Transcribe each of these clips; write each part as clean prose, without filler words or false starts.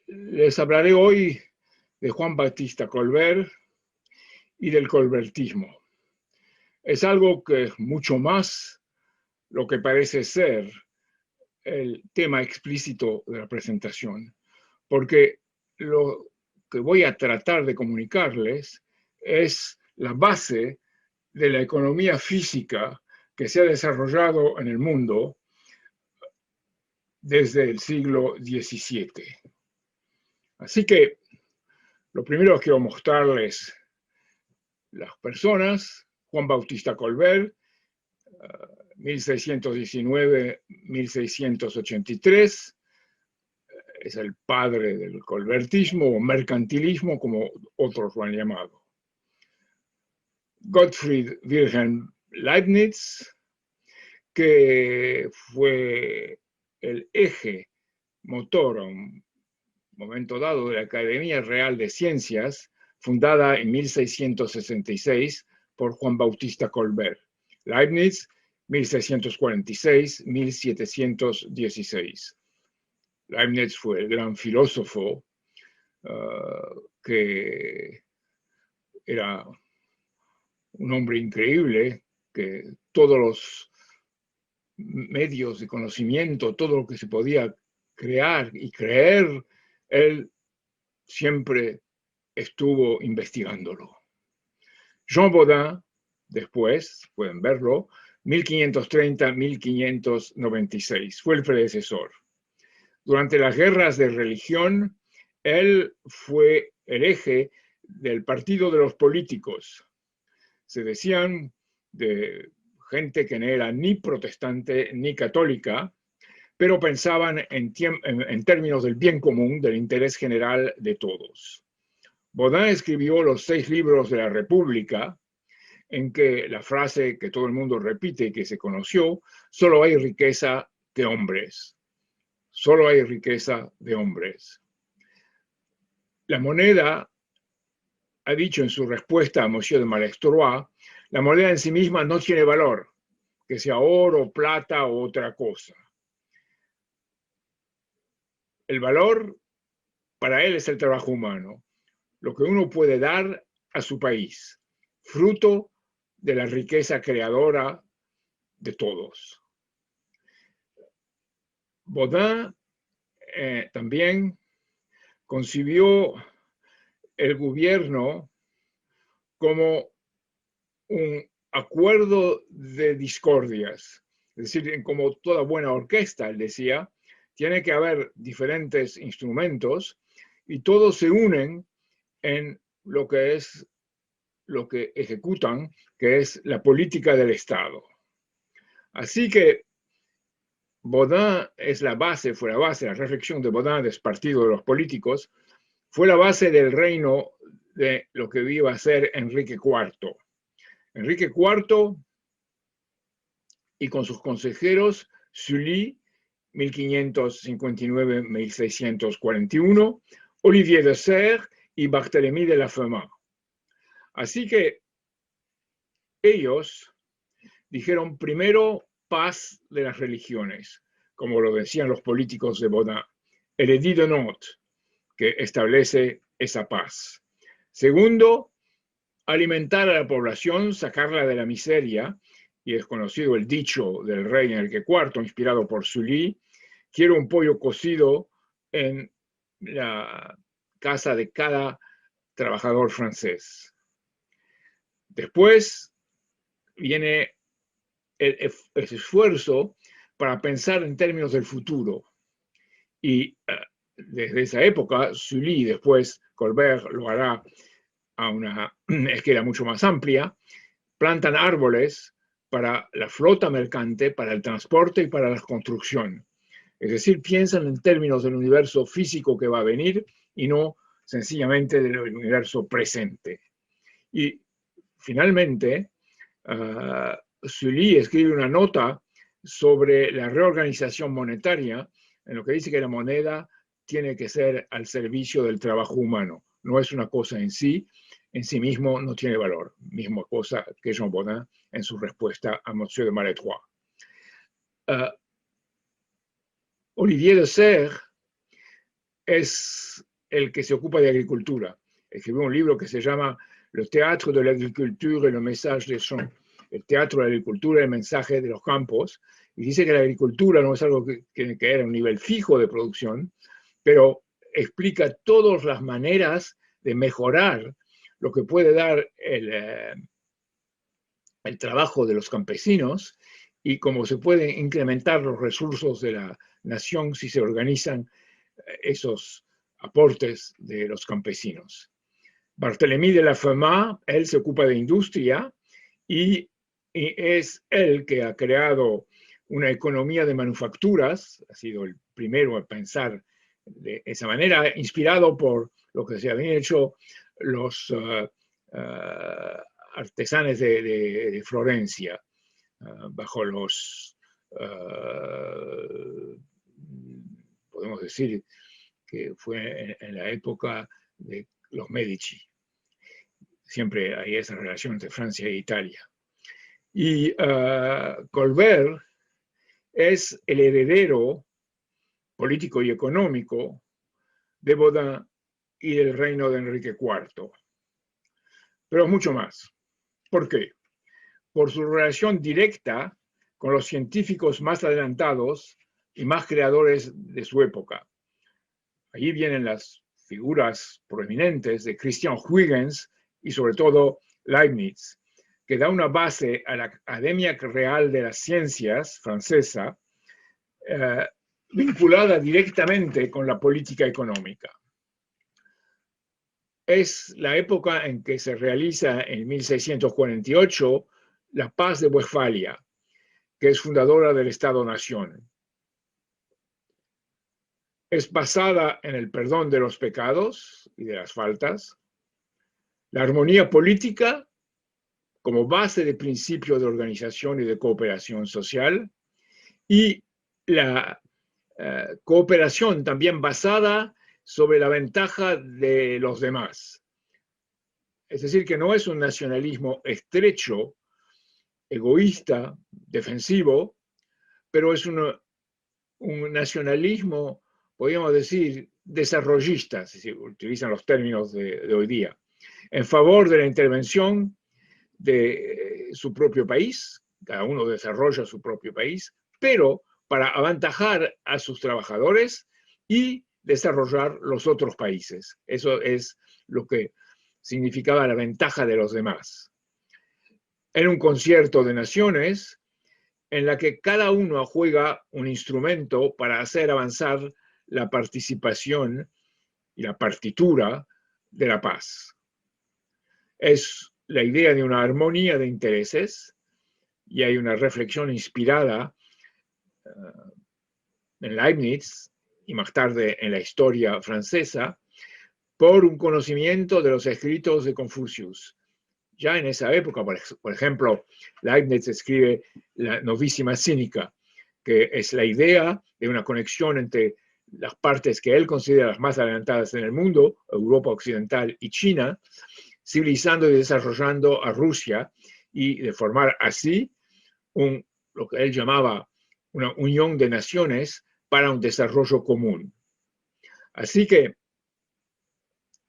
Les hablaré hoy de Juan Bautista Colbert y del colbertismo. Es algo que es mucho más lo que parece ser el tema explícito de la presentación, porque lo que voy a tratar de comunicarles es la base de la economía física que se ha desarrollado en el mundo desde el siglo XVII. Así que lo primero que quiero mostrarles las personas. Juan Bautista Colbert, 1619-1683, es el padre del colbertismo o mercantilismo, como otros lo han llamado. Gottfried Wilhelm Leibniz, que fue el eje motor a un momento dado de la Academia Real de Ciencias, fundada en 1666 por Juan Bautista Colbert. Leibniz, 1646-1716. Leibniz fue el gran filósofo que era un hombre increíble, que todos los medios de conocimiento, todo lo que se podía crear y creer, él siempre estuvo investigándolo. Jean Bodin, después, pueden verlo, 1530-1596, fue el predecesor. Durante las guerras de religión, él fue el eje del partido de los políticos. Se decían de gente que no era ni protestante ni católica, pero pensaban en términos del bien común, del interés general de todos. Bodin escribió los 6 libros de la República, en que la frase que todo el mundo repite y que se conoció, solo hay riqueza de hombres. Solo hay riqueza de hombres. La moneda, ha dicho en su respuesta a Monsieur de Malestroit, la moneda en sí misma no tiene valor, que sea oro, plata o otra cosa. El valor para él es el trabajo humano, lo que uno puede dar a su país, fruto de la riqueza creadora de todos. Bodin también concibió el gobierno como un acuerdo de discordias, es decir, como toda buena orquesta, él decía, tiene que haber diferentes instrumentos y todos se unen en lo que ejecutan, que es la política del Estado. Así que Bodin es la base, fue la base, la reflexión de Bodin del partido de los políticos, fue la base del reino de lo que iba a ser Enrique IV. Enrique IV y con sus consejeros Sully, 1559-1641, Olivier de Serres y Barthélemy de la Fema. Así que ellos dijeron primero paz de las religiones, como lo decían los políticos de Bodin, el Edit de Nantes, que establece esa paz. Segundo, alimentar a la población, sacarla de la miseria, y es conocido el dicho del rey Enrique IV, inspirado por Sully, quiero un pollo cocido en la casa de cada trabajador francés. Después viene el esfuerzo para pensar en términos del futuro. Y desde esa época, Sully y después Colbert lo hará a una escala mucho más amplia, plantan árboles para la flota mercante, para el transporte y para la construcción. Es decir, piensan en términos del universo físico que va a venir y no sencillamente del universo presente. Y finalmente, Sully escribe una nota sobre la reorganización monetaria, en lo que dice que la moneda tiene que ser al servicio del trabajo humano. No es una cosa en sí mismo no tiene valor. Misma cosa que Jean Bodin en su respuesta a Monsieur de Malestroit. Olivier de Serres es el que se ocupa de agricultura. Escribió un libro que se llama Le théâtre de l'agriculture et le message des champs, el teatro de la agricultura y el mensaje de los campos, y dice que la agricultura no es algo que era un nivel fijo de producción, pero explica todas las maneras de mejorar lo que puede dar el trabajo de los campesinos y cómo se pueden incrementar los recursos de la nación si se organizan esos aportes de los campesinos. Barthélemy de la Fama, él se ocupa de industria y es él que ha creado una economía de manufacturas, ha sido el primero a pensar de esa manera, inspirado por lo que se habían hecho los artesanos de Florencia, bajo los, podemos decir que fue en la época de los Medici. Siempre hay esa relación entre Francia e Italia. Y Colbert es el heredero político y económico de Baudin y del reino de Enrique IV. Pero mucho más. ¿Por qué? Por su relación directa con los científicos más adelantados y más creadores de su época. Allí vienen las figuras prominentes de Christian Huygens y sobre todo Leibniz, que da una base a la Academia Real de las Ciencias francesa, vinculada directamente con la política económica. Es la época en que se realiza en 1648 la Paz de Westfalia, que es fundadora del Estado-Nación. Es basada en el perdón de los pecados y de las faltas, la armonía política como base de principio de organización y de cooperación social, y la cooperación también basada sobre la ventaja de los demás. Es decir, que no es un nacionalismo estrecho, egoísta, defensivo, pero es un nacionalismo, podríamos decir, desarrollista, si se utilizan los términos de hoy día, en favor de la intervención de su propio país, cada uno desarrolla su propio país, pero para aventajar a sus trabajadores y desarrollar los otros países. Eso es lo que significaba la ventaja de los demás. En un concierto de naciones, en la que cada uno juega un instrumento para hacer avanzar la participación y la partitura de la paz. Es la idea de una armonía de intereses y hay una reflexión inspirada en Leibniz y más tarde en la historia francesa por un conocimiento de los escritos de Confucius. Ya en esa época, por ejemplo, Leibniz escribe la Novísima Cínica, que es la idea de una conexión entre las partes que él considera las más adelantadas en el mundo, Europa Occidental y China, civilizando y desarrollando a Rusia y de formar así lo que él llamaba una unión de naciones para un desarrollo común. Así que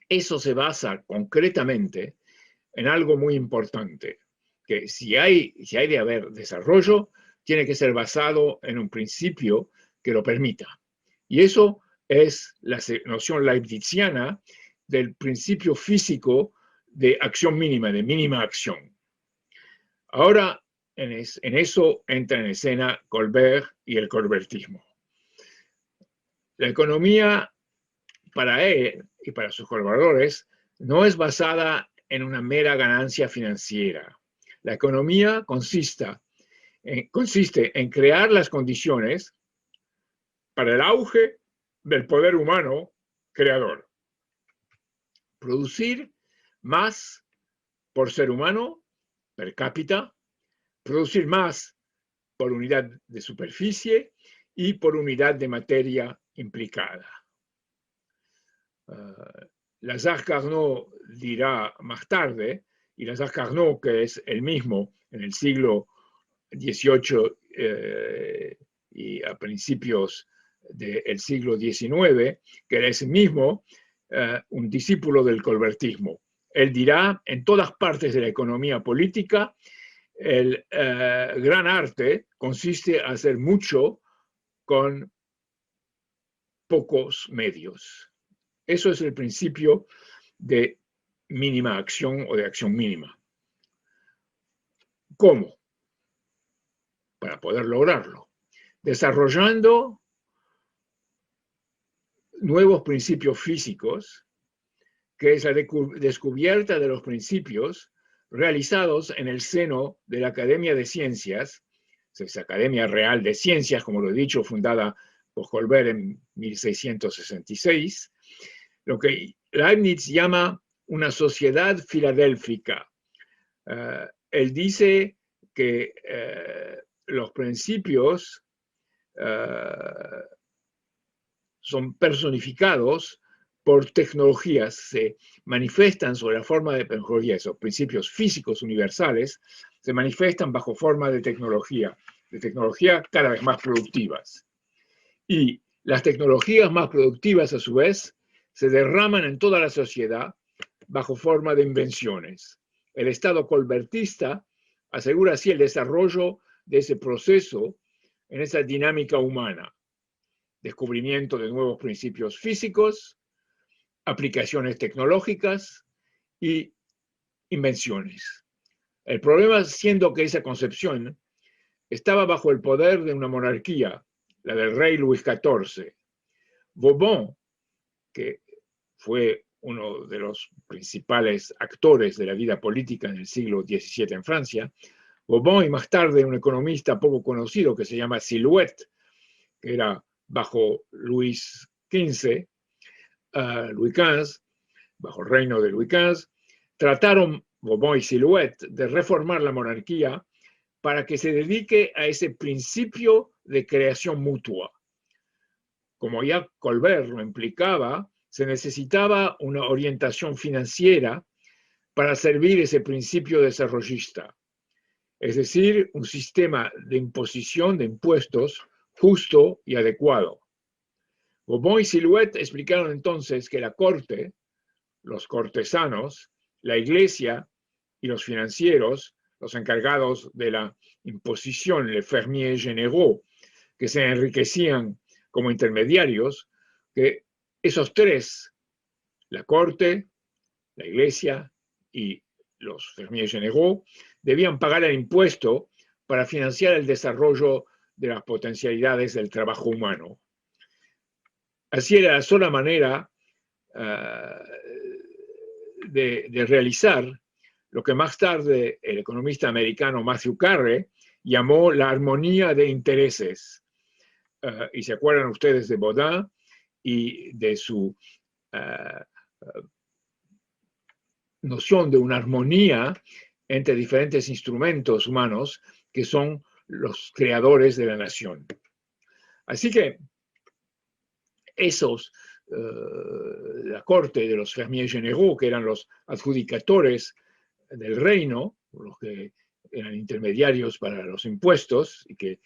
eso se basa concretamente en algo muy importante, que si hay de haber desarrollo, tiene que ser basado en un principio que lo permita. Y eso es la noción leibniziana del principio físico de acción mínima, de mínima acción. Ahora, en eso entra en escena Colbert y el colbertismo. La economía para él y para sus colaboradores no es basada en una mera ganancia financiera. La economía consiste en crear las condiciones para el auge del poder humano creador. Producir más por ser humano per cápita, producir más por unidad de superficie y por unidad de materia implicada. Lazare Carnot dirá más tarde, y Lazare Carnot, que es el mismo en el siglo XVIII y a principios del siglo XIX, que era ese mismo un discípulo del colbertismo. Él dirá, en todas partes de la economía política, el gran arte consiste en hacer mucho con pocos medios. Eso es el principio de mínima acción o de acción mínima. ¿Cómo? Para poder lograrlo. Desarrollando nuevos principios físicos, que es la descubierta de los principios realizados en el seno de la Academia de Ciencias, esa Academia Real de Ciencias, como lo he dicho, fundada por Colbert en 1666, lo que Leibniz llama una sociedad filadélfica. Él dice que los principios son personificados por tecnologías, se manifiestan sobre la forma de tecnología. Esos principios físicos universales se manifiestan bajo forma de tecnología cada vez más productivas. Y las tecnologías más productivas, a su vez, se derraman en toda la sociedad bajo forma de invenciones. El Estado colbertista asegura así el desarrollo de ese proceso en esa dinámica humana. Descubrimiento de nuevos principios físicos, aplicaciones tecnológicas y invenciones. El problema siendo que esa concepción estaba bajo el poder de una monarquía, la del rey Luis XIV. Bourbon, que fue uno de los principales actores de la vida política en el siglo XVII en Francia, Bourbon y más tarde un economista poco conocido que se llama Silhouette, que era bajo Luis XV, bajo el reino de Luis XV, trataron Bourbon y Silhouette de reformar la monarquía para que se dedique a ese principio de creación mutua. Como ya Colbert lo implicaba, se necesitaba una orientación financiera para servir ese principio desarrollista, es decir, un sistema de imposición de impuestos justo y adecuado. Bourbon y Silhouette explicaron entonces que la corte, los cortesanos, la iglesia y los financieros, los encargados de la imposición, les fermiers généraux, que se enriquecían como intermediarios, que esos tres, la corte, la iglesia y los fermiers généraux, debían pagar el impuesto para financiar el desarrollo de las potencialidades del trabajo humano. Así era la sola manera de realizar lo que más tarde el economista americano Matthew Carey llamó la armonía de intereses. Y se acuerdan ustedes de Baudin y de su noción de una armonía entre diferentes instrumentos humanos que son los creadores de la nación. Así que la corte de los fermiers généraux, que eran los adjudicatores del reino, los que eran intermediarios para los impuestos y que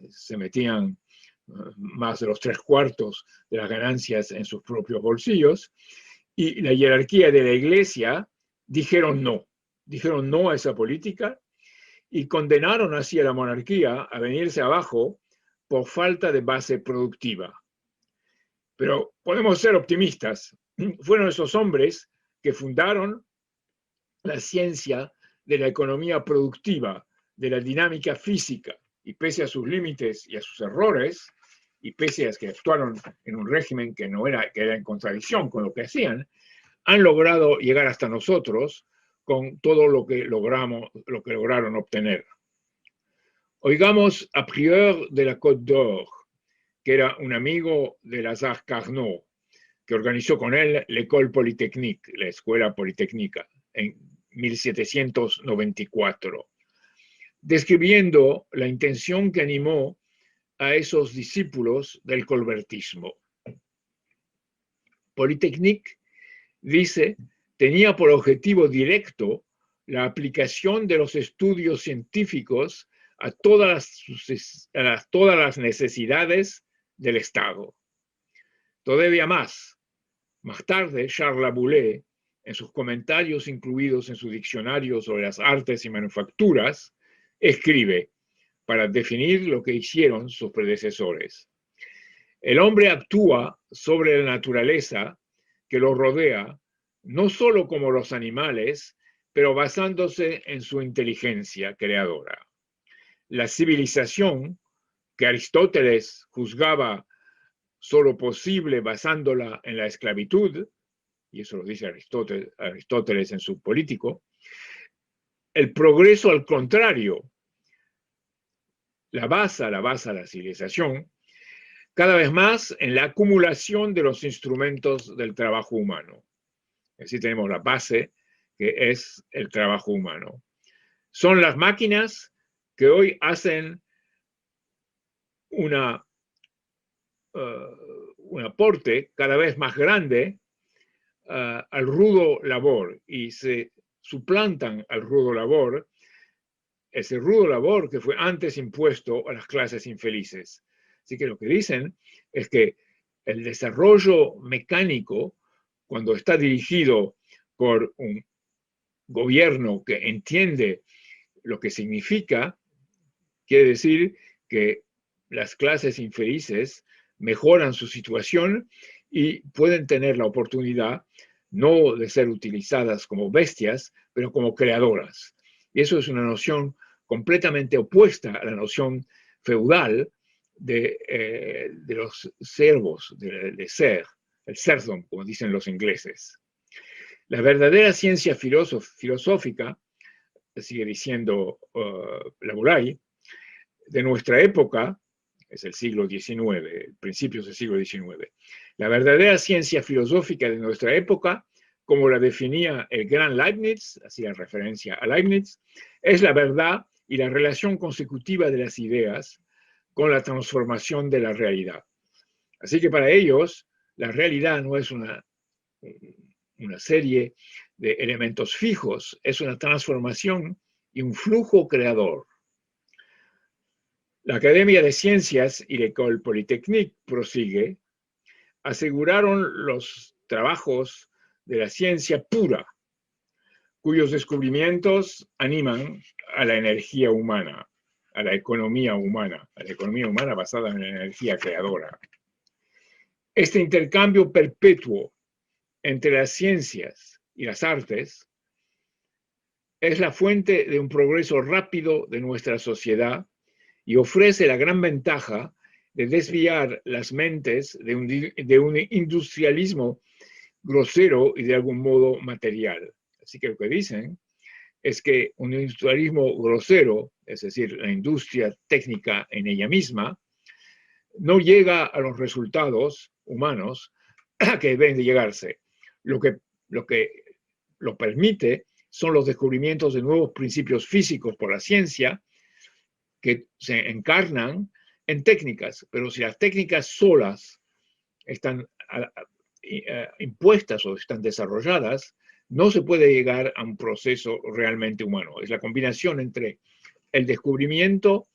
se metían más de los 3/4 de las ganancias en sus propios bolsillos, y la jerarquía de la iglesia dijeron no a esa política y condenaron así a la monarquía a venirse abajo por falta de base productiva. Pero podemos ser optimistas. Fueron esos hombres que fundaron la ciencia de la economía productiva, de la dinámica física, y pese a sus límites y a sus errores, y pese a que actuaron en un régimen que era en contradicción con lo que hacían, han logrado llegar hasta nosotros con todo lo que lograron obtener. Oigamos a Prieur de la Côte d'Or, que era un amigo de Lazare Carnot, que organizó con él l'École Polytechnique, la Escuela Politécnica, en 1794, describiendo la intención que animó a esos discípulos del colbertismo. Polytechnique, dice, tenía por objetivo directo la aplicación de los estudios científicos a todas las necesidades del Estado. Todavía más tarde, Charles Laboulaye, en sus comentarios incluidos en su diccionario sobre las artes y manufacturas, escribe para definir lo que hicieron sus predecesores. El hombre actúa sobre la naturaleza que lo rodea, no solo como los animales, pero basándose en su inteligencia creadora. La civilización que Aristóteles juzgaba solo posible basándola en la esclavitud, y eso lo dice Aristóteles en su Político, el progreso al contrario, la basa la civilización, cada vez más en la acumulación de los instrumentos del trabajo humano. Así tenemos la base, que es el trabajo humano. Son las máquinas que hoy hacen un aporte cada vez más grande al rudo labor y se suplantan al rudo labor, ese rudo labor que fue antes impuesto a las clases infelices. Así que lo que dicen es que el desarrollo mecánico, cuando está dirigido por un gobierno que entiende lo que significa, quiere decir que las clases infelices mejoran su situación y pueden tener la oportunidad no de ser utilizadas como bestias, pero como creadoras. Y eso es una noción completamente opuesta a la noción feudal de los servos, de ser, el serfdom, como dicen los ingleses. La verdadera ciencia filosófica, sigue diciendo Laboulaye, de nuestra época, es el siglo XIX, principios del siglo XIX. La verdadera ciencia filosófica de nuestra época, como la definía el gran Leibniz, hacía referencia a Leibniz, es la verdad y la relación consecutiva de las ideas con la transformación de la realidad. Así que para ellos, la realidad no es una serie de elementos fijos, es una transformación y un flujo creador. La Academia de Ciencias y l'École Polytechnique prosigue, aseguraron los trabajos de la ciencia pura, cuyos descubrimientos animan a la energía humana, a la economía humana basada en la energía creadora. Este intercambio perpetuo entre las ciencias y las artes es la fuente de un progreso rápido de nuestra sociedad y ofrece la gran ventaja de desviar las mentes de un industrialismo grosero y de algún modo material. Así que lo que dicen es que un industrialismo grosero, es decir, la industria técnica en ella misma, no llega a los resultados humanos que deben de llegarse. Lo que lo permite son los descubrimientos de nuevos principios físicos por la ciencia, que se encarnan en técnicas, pero si las técnicas solas están impuestas o están desarrolladas, no se puede llegar a un proceso realmente humano. Es la combinación entre el descubrimiento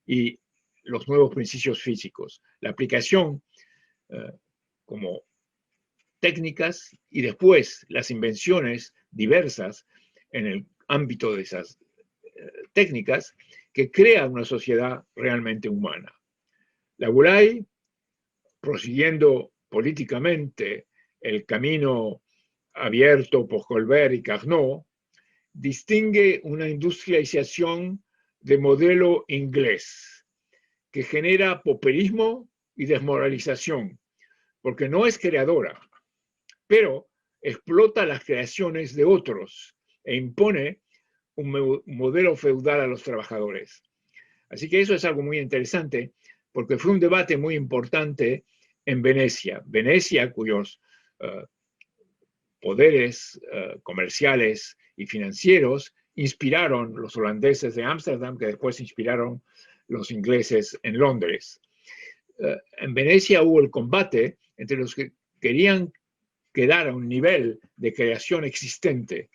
y los nuevos principios físicos, la aplicación como técnicas y después las invenciones diversas en el ámbito de esas técnicas que crean una sociedad realmente humana. Laboulaye, prosiguiendo políticamente el camino abierto por Colbert y Carnot, distingue una industrialización de modelo inglés que genera pauperismo y desmoralización, porque no es creadora, pero explota las creaciones de otros e impone un modelo feudal a los trabajadores. Así que eso es algo muy interesante, porque fue un debate muy importante en Venecia. Venecia, cuyos poderes comerciales y financieros inspiraron los holandeses de Ámsterdam, que después inspiraron los ingleses en Londres. En Venecia hubo el combate entre los que querían quedar a un nivel de creación existente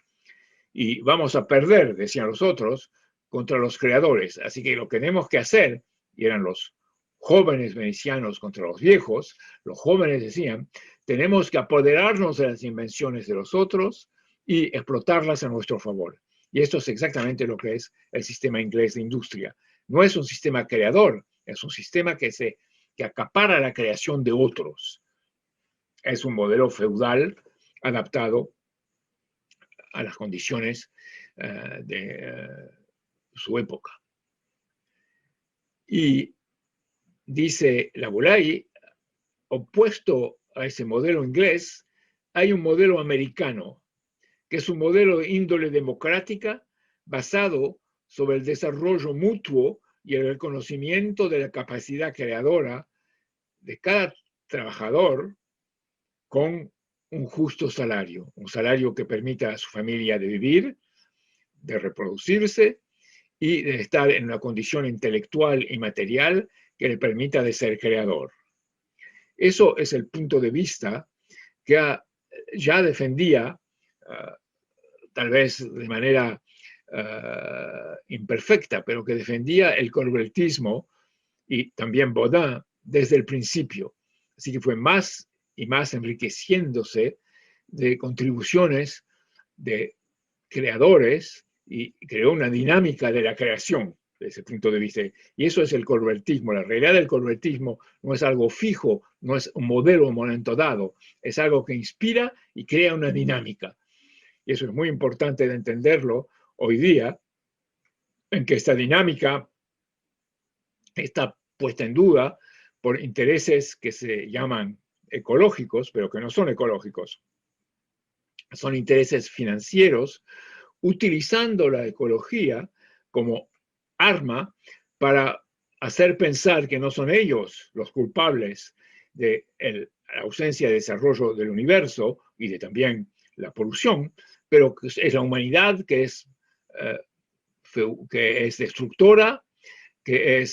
y vamos a perder, decían los otros, contra los creadores. Así que lo que tenemos que hacer, y eran los jóvenes venecianos contra los viejos, los jóvenes decían, tenemos que apoderarnos de las invenciones de los otros y explotarlas a nuestro favor. Y esto es exactamente lo que es el sistema inglés de industria. No es un sistema creador, es un sistema que acapara la creación de otros. Es un modelo feudal adaptado a las condiciones de su época. Y dice Laboulaye, opuesto a ese modelo inglés, hay un modelo americano, que es un modelo de índole democrática basado sobre el desarrollo mutuo y el reconocimiento de la capacidad creadora de cada trabajador con un justo salario, un salario que permita a su familia de vivir, de reproducirse y de estar en una condición intelectual y material que le permita de ser creador. Eso es el punto de vista que ya defendía, tal vez de manera imperfecta, pero que defendía el colbertismo y también Baudin desde el principio. Así que fue más y más enriqueciéndose de contribuciones de creadores y creó una dinámica de la creación desde ese punto de vista. Y eso es el colbertismo. La realidad del colbertismo no es algo fijo, no es un modelo en momento dado, es algo que inspira y crea una dinámica. Y eso es muy importante de entenderlo hoy día, en que esta dinámica está puesta en duda por intereses que se llaman ecológicos, pero que no son ecológicos. Son intereses financieros, utilizando la ecología como arma para hacer pensar que no son ellos los culpables de la ausencia de desarrollo del universo y de también la polución, pero que es la humanidad que es destructora, que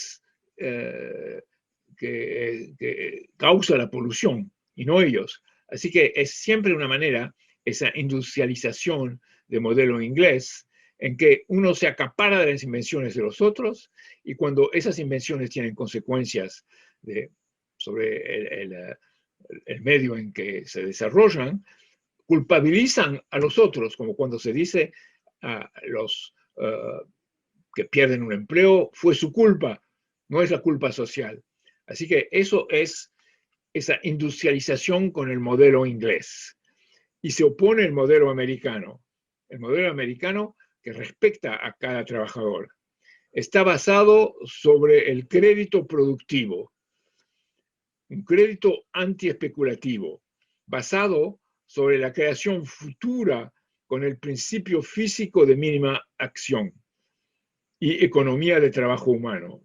causa la polución y no ellos. Así que es siempre una manera, esa industrialización de modelo inglés, en que uno se acapara de las invenciones de los otros y cuando esas invenciones tienen consecuencias sobre el medio en que se desarrollan, culpabilizan a los otros, como cuando se dice a los que pierden un empleo, fue su culpa, no es la culpa social. Así que eso es esa industrialización con el modelo inglés. Y se opone el modelo americano que respecta a cada trabajador. Está basado sobre el crédito productivo, un crédito antiespeculativo, basado sobre la creación futura con el principio físico de mínima acción y economía de trabajo humano,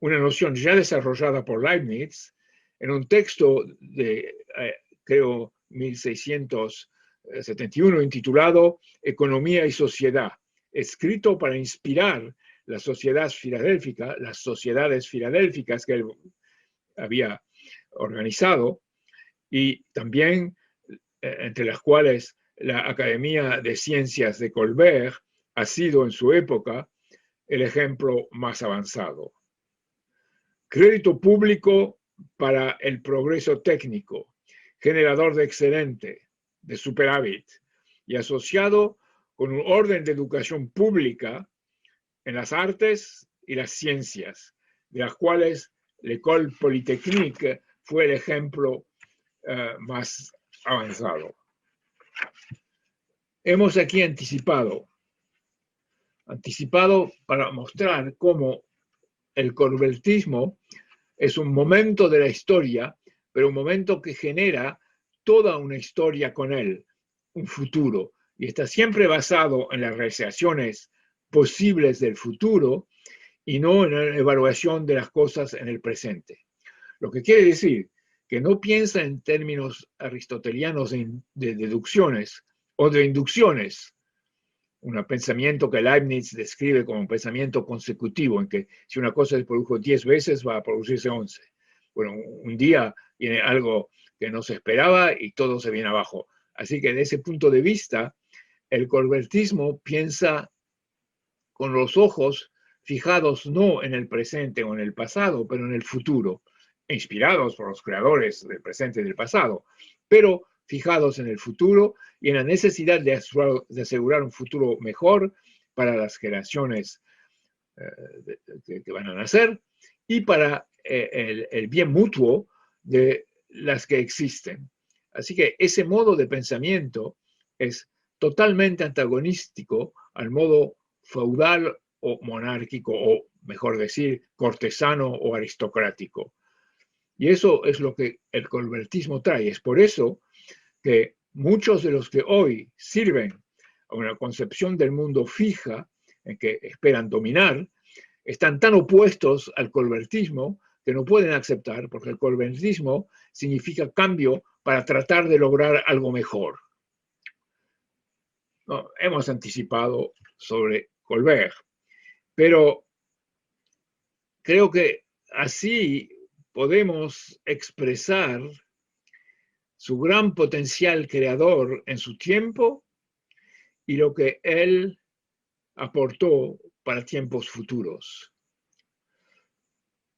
una noción ya desarrollada por Leibniz en un texto de, creo, 1671, intitulado Economía y Sociedad, escrito para inspirar las sociedades filadélficas que él había organizado, y también entre las cuales la Academia de Ciencias de Colbert ha sido en su época el ejemplo más avanzado. Crédito público para el progreso técnico, generador de excedente, de superávit, y asociado con un orden de educación pública en las artes y las ciencias, de las cuales l'École Polytechnique fue el ejemplo más avanzado. Hemos aquí anticipado para mostrar cómo el colbertismo es un momento de la historia, pero un momento que genera toda una historia con él, un futuro, y está siempre basado en las realizaciones posibles del futuro y no en la evaluación de las cosas en el presente. Lo que quiere decir que no piensa en términos aristotelianos de deducciones o de inducciones, un pensamiento que Leibniz describe como un pensamiento consecutivo, en que si una cosa se produjo 10 veces, va a producirse 11. Bueno, un día viene algo que no se esperaba y todo se viene abajo. Así que desde ese punto de vista, el colbertismo piensa con los ojos fijados no en el presente o en el pasado, pero en el futuro, inspirados por los creadores del presente y del pasado, pero fijados en el futuro y en la necesidad de asegurar un futuro mejor para las generaciones que van a nacer y para el bien mutuo de las que existen. Así que ese modo de pensamiento es totalmente antagonístico al modo feudal o monárquico, o mejor decir, cortesano o aristocrático. Y eso es lo que el colbertismo trae. Es por eso que muchos de los que hoy sirven a una concepción del mundo fija, en que esperan dominar, están tan opuestos al colbertismo que no pueden aceptar, porque el colbertismo significa cambio para tratar de lograr algo mejor. No, hemos anticipado sobre Colbert, pero creo que así podemos expresar su gran potencial creador en su tiempo y lo que él aportó para tiempos futuros.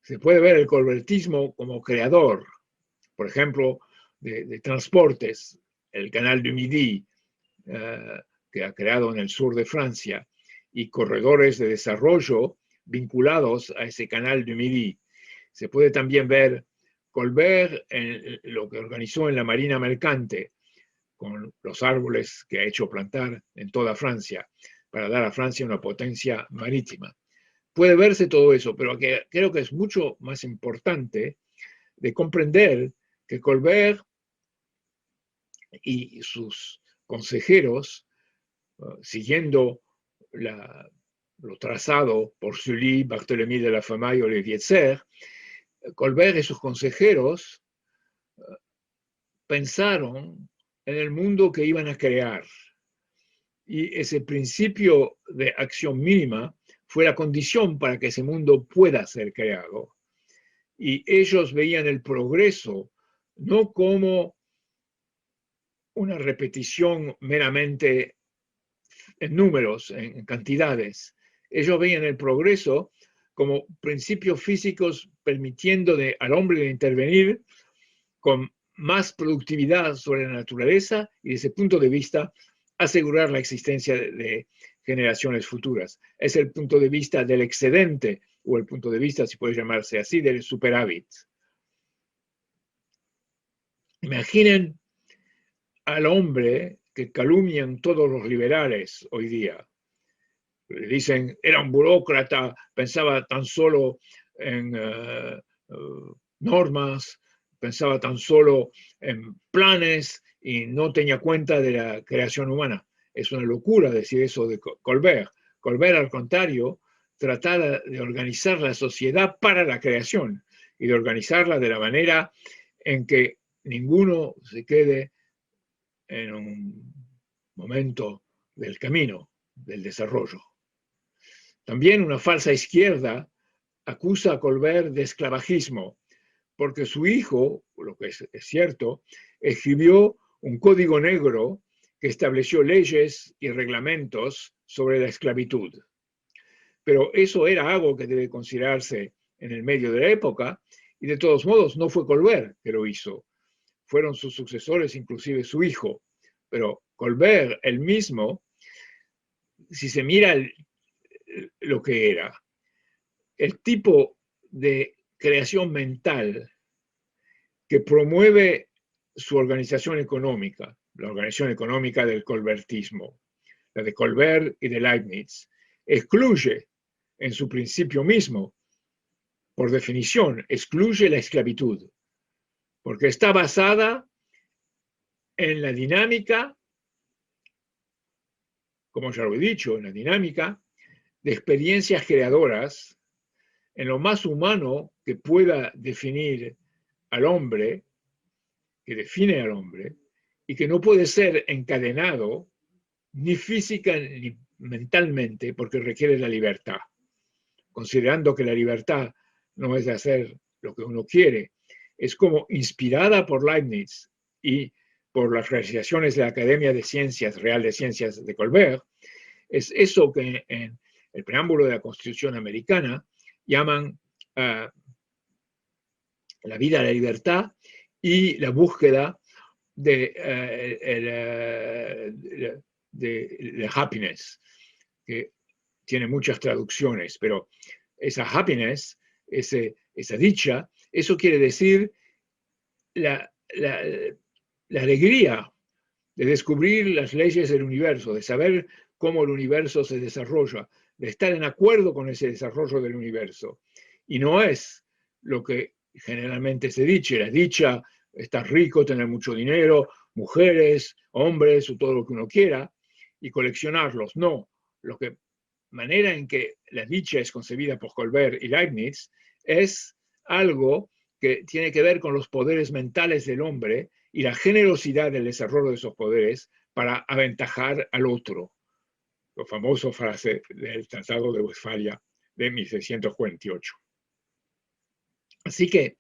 Se puede ver el colbertismo como creador, por ejemplo, de transportes, el Canal du Midi, que ha creado en el sur de Francia, y corredores de desarrollo vinculados a ese Canal du Midi. Se puede también ver Colbert en lo que organizó en la Marina Mercante, con los árboles que ha hecho plantar en toda Francia, para dar a Francia una potencia marítima. Puede verse todo eso, pero creo que es mucho más importante de comprender que Colbert y sus consejeros, siguiendo lo trazado por Sully, Barthélemy de la Famaille o Lévietzer, Colbert y sus consejeros pensaron en el mundo que iban a crear. Y ese principio de acción mínima fue la condición para que ese mundo pueda ser creado. Y ellos veían el progreso no como una repetición meramente en números, en cantidades. Ellos veían el progreso como principios físicos permitiendo al hombre de intervenir con más productividad sobre la naturaleza y desde ese punto de vista asegurar la existencia de generaciones futuras. Es el punto de vista del excedente, o el punto de vista, si puede llamarse así, del superávit. Imaginen al hombre que calumnian todos los liberales hoy día. Le dicen, era un burócrata, pensaba tan solo en normas, pensaba tan solo en planes y no tenía cuenta de la creación humana. Es una locura decir eso de Colbert. Colbert, al contrario, trataba de organizar la sociedad para la creación y de organizarla de la manera en que ninguno se quede en un momento del camino del desarrollo. También una falsa izquierda acusa a Colbert de esclavagismo, porque su hijo, lo que es cierto, escribió un código negro que estableció leyes y reglamentos sobre la esclavitud. Pero eso era algo que debe considerarse en el medio de la época, y de todos modos no fue Colbert que lo hizo. Fueron sus sucesores, inclusive su hijo. Pero Colbert, él mismo, si se mira lo que era, el tipo de creación mental que promueve su organización económica, la organización económica del colbertismo, la de Colbert y de Leibniz, excluye en su principio mismo, por definición, excluye la esclavitud, porque está basada en la dinámica, como ya lo he dicho, en la dinámica de experiencias creadoras, en lo más humano que pueda definir al hombre, que define al hombre, y que no puede ser encadenado ni física ni mentalmente, porque requiere la libertad. Considerando que la libertad no es de hacer lo que uno quiere, es como inspirada por Leibniz y por las realizaciones de la Academia de Ciencias, Real de Ciencias de Colbert, es eso que en el preámbulo de la Constitución americana, llaman la vida, la libertad y la búsqueda de happiness, que tiene muchas traducciones, pero esa happiness, esa dicha, eso quiere decir la alegría de descubrir las leyes del universo, de saber cómo el universo se desarrolla, de estar en acuerdo con ese desarrollo del universo. Y no es lo que generalmente se dice, la dicha, estar rico, tener mucho dinero, mujeres, hombres o todo lo que uno quiera, y coleccionarlos. No, manera en que la dicha es concebida por Colbert y Leibniz es algo que tiene que ver con los poderes mentales del hombre y la generosidad del desarrollo de esos poderes para aventajar al otro. La famosa frase del Tratado de Westfalia de 1648. Así que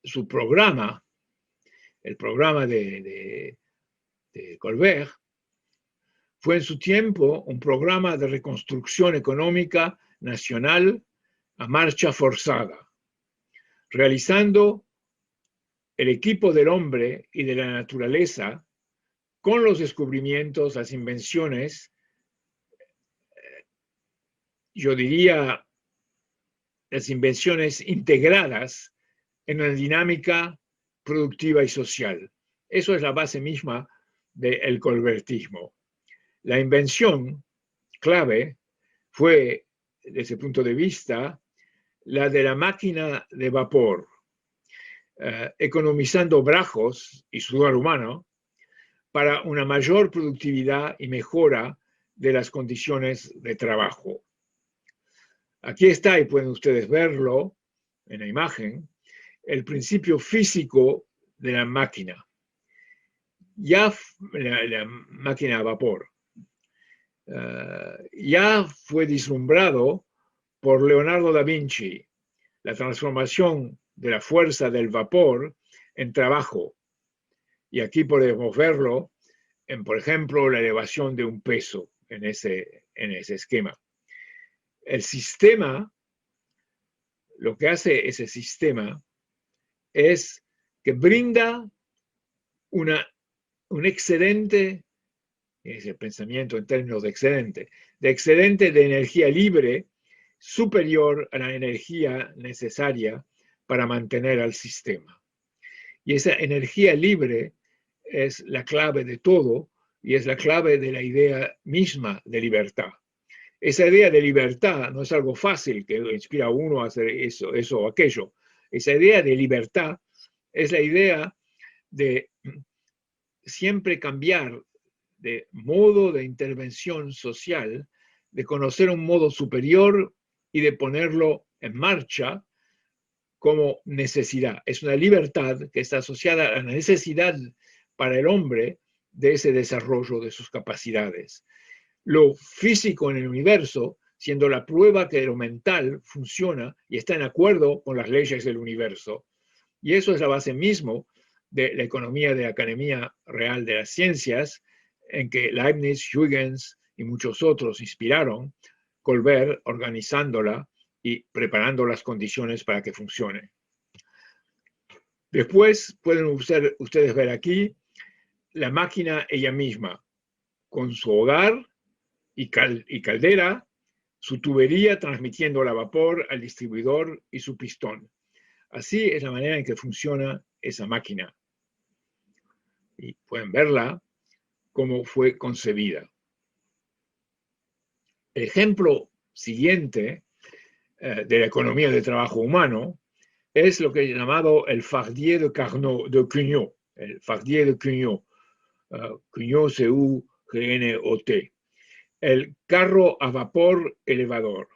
su programa, el programa de Colbert, fue en su tiempo un programa de reconstrucción económica nacional a marcha forzada, realizando el equipo del hombre y de la naturaleza con los descubrimientos, las invenciones, yo diría las invenciones integradas en una dinámica productiva y social. Eso es la base misma del colbertismo. La invención clave fue, desde ese punto de vista, la de la máquina de vapor, economizando brazos y sudor humano para una mayor productividad y mejora de las condiciones de trabajo. Aquí está, y pueden ustedes verlo en la imagen, el principio físico de la máquina. Ya la máquina a vapor ya fue vislumbrado por Leonardo da Vinci, la transformación de la fuerza del vapor en trabajo. Y aquí podemos verlo en, por ejemplo, la elevación de un peso en ese esquema. El sistema, lo que hace ese sistema es que brinda un excedente, es el pensamiento en términos de excedente de energía libre superior a la energía necesaria para mantener al sistema. Y esa energía libre es la clave de todo y es la clave de la idea misma de libertad. Esa idea de libertad no es algo fácil que inspira a uno a hacer eso o aquello. Esa idea de libertad es la idea de siempre cambiar de modo de intervención social, de conocer un modo superior y de ponerlo en marcha como necesidad. Es una libertad que está asociada a la necesidad para el hombre de ese desarrollo de sus capacidades. Lo físico en el universo siendo la prueba que lo mental funciona y está en acuerdo con las leyes del universo. Y eso es la base mismo de la economía de la Academia Real de las Ciencias, en que Leibniz, Huygens y muchos otros inspiraron, Colbert organizándola y preparando las condiciones para que funcione. Después pueden ustedes ver aquí la máquina ella misma, con su hogar y caldera, su tubería transmitiendo la vapor al distribuidor y su pistón. Así es la manera en que funciona esa máquina. Y pueden verla cómo fue concebida. El ejemplo siguiente de la economía del trabajo humano es lo que he llamado el fardier de Cugnot, el fardier de Cugnot, Cugnot C-U-G-N-O-T, el carro a vapor elevador.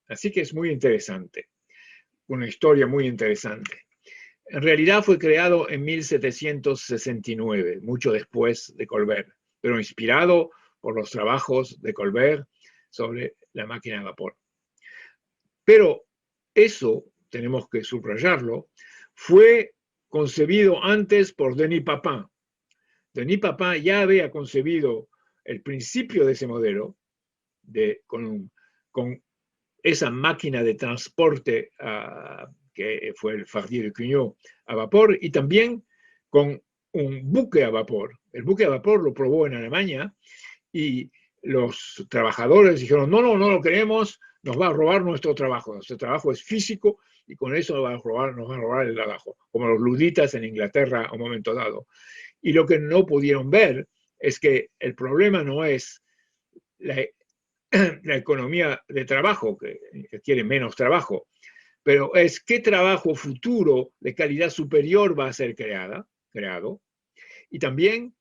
Así que es muy interesante, una historia muy interesante. En realidad fue creado en 1769, mucho después de Colbert, pero inspirado por los trabajos de Colbert sobre la máquina de vapor. Pero eso, tenemos que subrayarlo, fue concebido antes por Denis Papin. Denis Papin ya había concebido el principio de ese modelo, con esa máquina de transporte que fue el Fardier de Cugnot a vapor, y también con un buque a vapor. El buque a vapor lo probó en Alemania y los trabajadores dijeron, no, no, no lo queremos, nos va a robar nuestro trabajo. Nuestro trabajo es físico y con eso nos van a robar el trabajo, como los luditas en Inglaterra a un momento dado. Y lo que no pudieron ver es que el problema no es la economía de trabajo, que quiere menos trabajo, pero es qué trabajo futuro de calidad superior va a ser creado, y también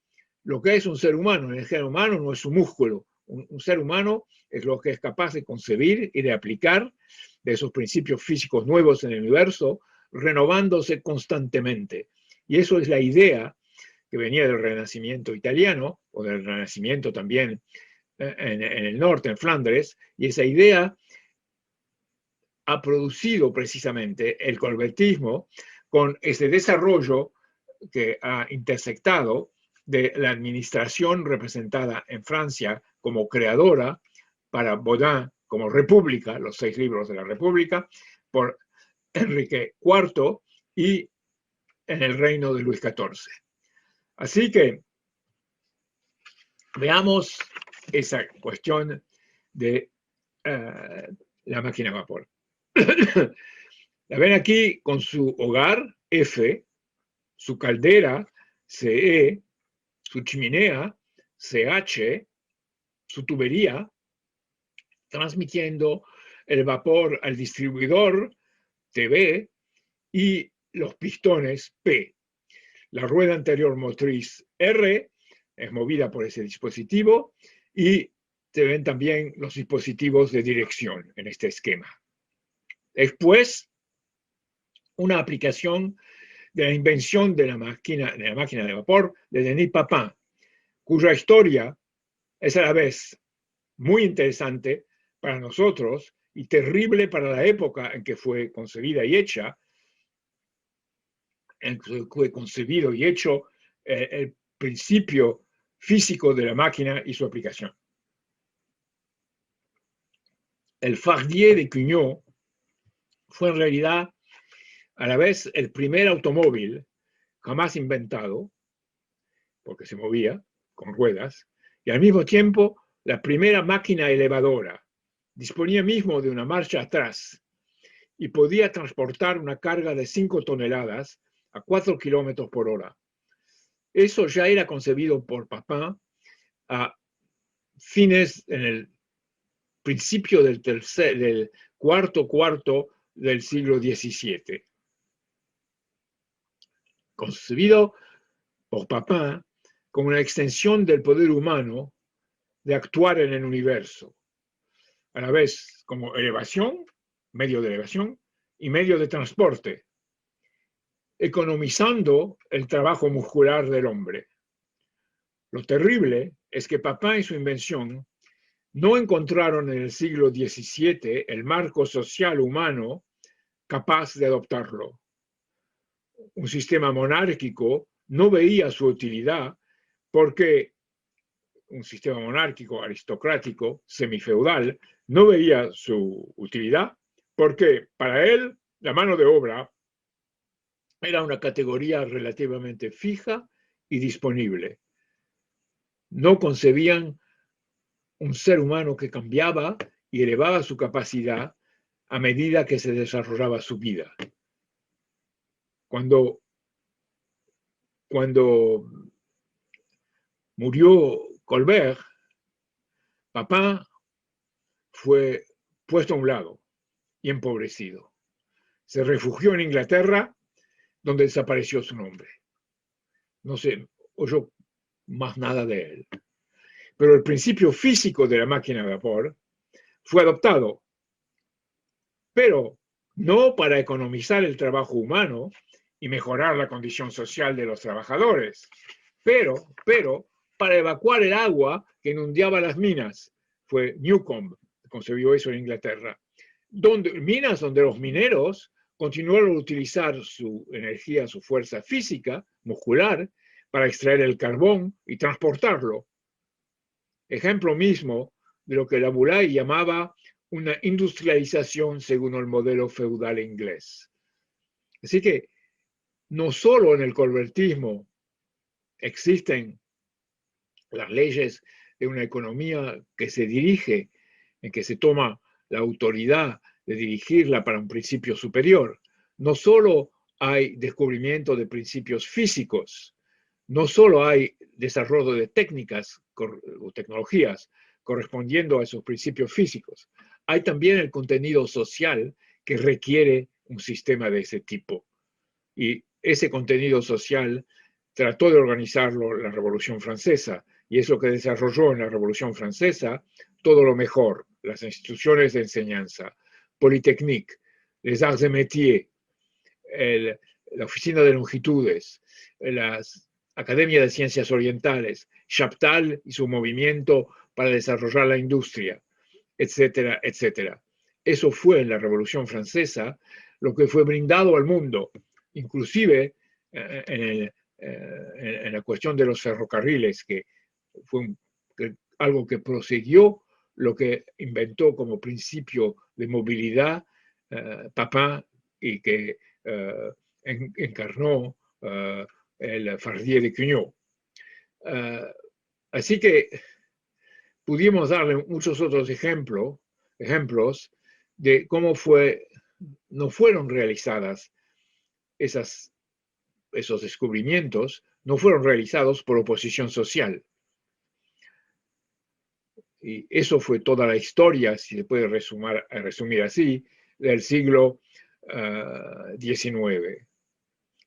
lo que es un ser humano. El ser humano no es un músculo. Un ser humano es lo que es capaz de concebir y de aplicar de esos principios físicos nuevos en el universo, renovándose constantemente. Y eso es la idea que venía del Renacimiento italiano, o del Renacimiento también en el norte, en Flandes, y esa idea ha producido precisamente el colbertismo con ese desarrollo que ha intersectado de la administración representada en Francia como creadora, para Baudin como República, los 6 libros de la República, por Enrique IV, y en el reino de Luis XIV. Así que veamos esa cuestión de la máquina a vapor. La ven aquí con su hogar, F, su caldera, CE, su chimenea, CH, su tubería, transmitiendo el vapor al distribuidor, TB, y los pistones, P. La rueda anterior motriz, R, es movida por ese dispositivo, y se ven también los dispositivos de dirección en este esquema. Después, una aplicación de la invención de la máquina de vapor de Denis Papin, cuya historia es a la vez muy interesante para nosotros y terrible para la época en que fue concebida y hecha, en que fue concebido y hecho el principio físico de la máquina y su aplicación. El Fardier de Cugnot fue en realidad a la vez el primer automóvil jamás inventado, porque se movía con ruedas, y al mismo tiempo la primera máquina elevadora. Disponía mismo de una marcha atrás y podía transportar una carga de 5 toneladas a 4 kilómetros por hora. Eso ya era concebido por Papin a fines, en el principio del cuarto del siglo XVII. Concebido por Papin como una extensión del poder humano de actuar en el universo, a la vez como elevación, medio de elevación y medio de transporte, economizando el trabajo muscular del hombre. Lo terrible es que Papin y su invención no encontraron en el siglo XVII el marco social humano capaz de adoptarlo. Un sistema monárquico no veía su utilidad porque un sistema monárquico, aristocrático, semifeudal, no veía su utilidad porque para él la mano de obra era una categoría relativamente fija y disponible. No concebían un ser humano que cambiaba y elevaba su capacidad a medida que se desarrollaba su vida. Cuando murió Colbert, Papin fue puesto a un lado y empobrecido. Se refugió en Inglaterra, donde desapareció su nombre. No se oyó más nada de él. Pero el principio físico de la máquina de vapor fue adoptado, pero no para economizar el trabajo humano y mejorar la condición social de los trabajadores, pero para evacuar el agua que inundaba las minas. Fue Newcomb que concebió eso en Inglaterra. Minas donde los mineros continuaron a utilizar su energía, su fuerza física, muscular, para extraer el carbón y transportarlo. ejemplo mismo de lo que Laboulaye llamaba una industrialización según el modelo feudal inglés. Así que no solo en el colbertismo existen las leyes de una economía que se dirige, en que se toma la autoridad de dirigirla para un principio superior. No solo hay descubrimiento de principios físicos, no solo hay desarrollo de técnicas o tecnologías correspondiendo a esos principios físicos, hay también el contenido social que requiere un sistema de ese tipo. Y ese contenido social trató de organizarlo la Revolución Francesa, y es lo que desarrolló en la Revolución Francesa todo lo mejor, las instituciones de enseñanza, Polytechnique, les Arts et Métiers, la Oficina de Longitudes, la Academia de Ciencias Orientales, Chaptal y su movimiento para desarrollar la industria, etcétera, etcétera. Eso fue en la Revolución Francesa lo que fue brindado al mundo, inclusive en la cuestión de los ferrocarriles, que fue algo que prosiguió lo que inventó como principio de movilidad Papin y que encarnó el Fardier de Cugnot. Así que pudimos darle muchos otros ejemplos de cómo no fueron realizadas esos descubrimientos, no fueron realizados por oposición social. Y eso fue toda la historia, si se puede resumir así, del siglo XIX,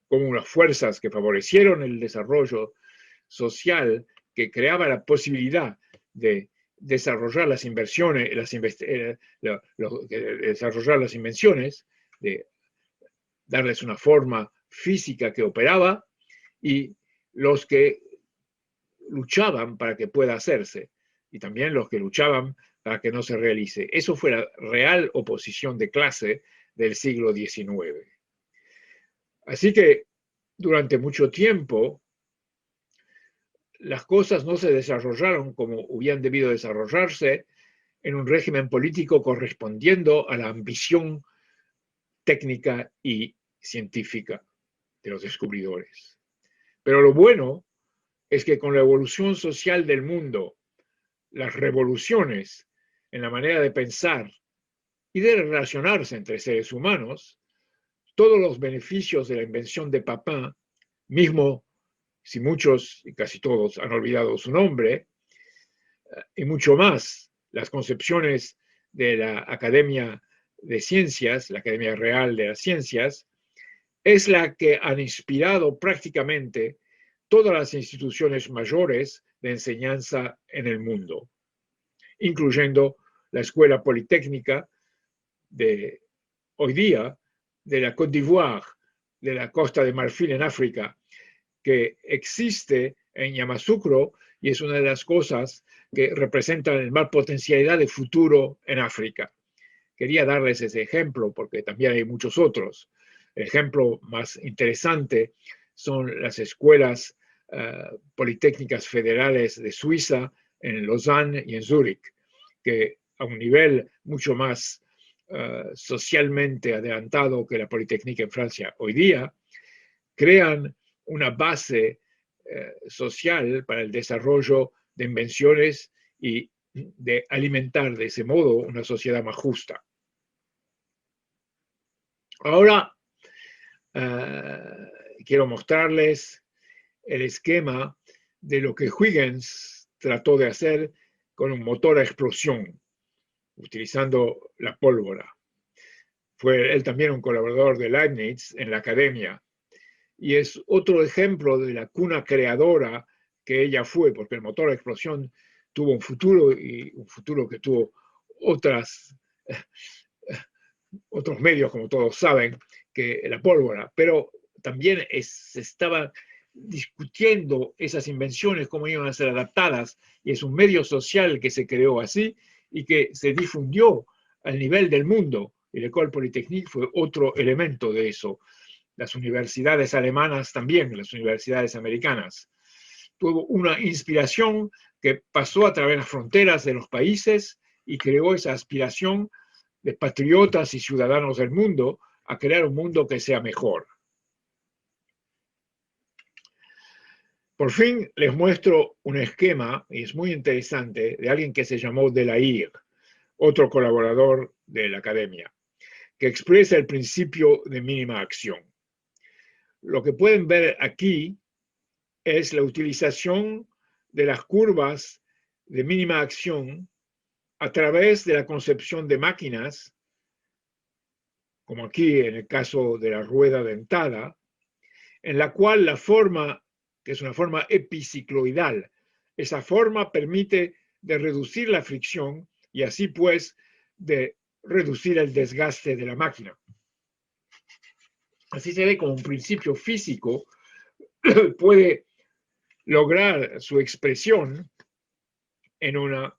como unas fuerzas que favorecieron el desarrollo social, que creaba la posibilidad de desarrollar las inversiones, desarrollar las invenciones, de darles una forma física que operaba, y los que luchaban para que pueda hacerse, y también los que luchaban para que no se realice. Eso fue la real oposición de clase del siglo XIX. Así que durante mucho tiempo las cosas no se desarrollaron como hubieran debido desarrollarse en un régimen político correspondiendo a la ambición técnica y científica de los descubridores. Pero lo bueno es que con la evolución social del mundo, las revoluciones en la manera de pensar y de relacionarse entre seres humanos, todos los beneficios de la invención de Papin, mismo si muchos y casi todos han olvidado su nombre, y mucho más las concepciones de la Academia de Ciencias, la Academia Real de las Ciencias, es la que han inspirado prácticamente todas las instituciones mayores de enseñanza en el mundo, incluyendo la Escuela Politécnica de hoy día, de la Côte d'Ivoire, de la Costa de Marfil en África, que existe en Yamoussoukro y es una de las cosas que representan el más potencialidad de futuro en África. Quería darles ese ejemplo porque también hay muchos otros. El ejemplo más interesante son las escuelas politécnicas federales de Suiza, en Lausanne y en Zúrich, que a un nivel mucho más socialmente adelantado que la Politécnica en Francia hoy día, crean una base social para el desarrollo de invenciones y de alimentar de ese modo una sociedad más justa. Ahora quiero mostrarles el esquema de lo que Huygens trató de hacer con un motor a explosión, utilizando la pólvora. Fue él también un colaborador de Leibniz en la academia, y es otro ejemplo de la cuna creadora que ella fue, porque el motor a explosión tuvo un futuro, y un futuro que tuvo otros medios, como todos saben, que la pólvora, pero también se estaba discutiendo esas invenciones, cómo iban a ser adaptadas, y es un medio social que se creó así y que se difundió al nivel del mundo. Y l'École Polytechnique fue otro elemento de eso. Las universidades alemanas también, las universidades americanas. tuvo una inspiración que pasó a través de las fronteras de los países y creó esa aspiración de patriotas y ciudadanos del mundo a crear un mundo que sea mejor. Por fin les muestro un esquema, y es muy interesante, de alguien que se llamó Delair, otro colaborador de la academia, que expresa el principio de mínima acción. Lo que pueden ver aquí es la utilización de las curvas de mínima acción a través de la concepción de máquinas, como aquí en el caso de la rueda dentada, en la cual la forma, que es una forma epicicloidal, esa forma permite de reducir la fricción y así pues de reducir el desgaste de la máquina. Así se ve como un principio físico puede lograr su expresión en una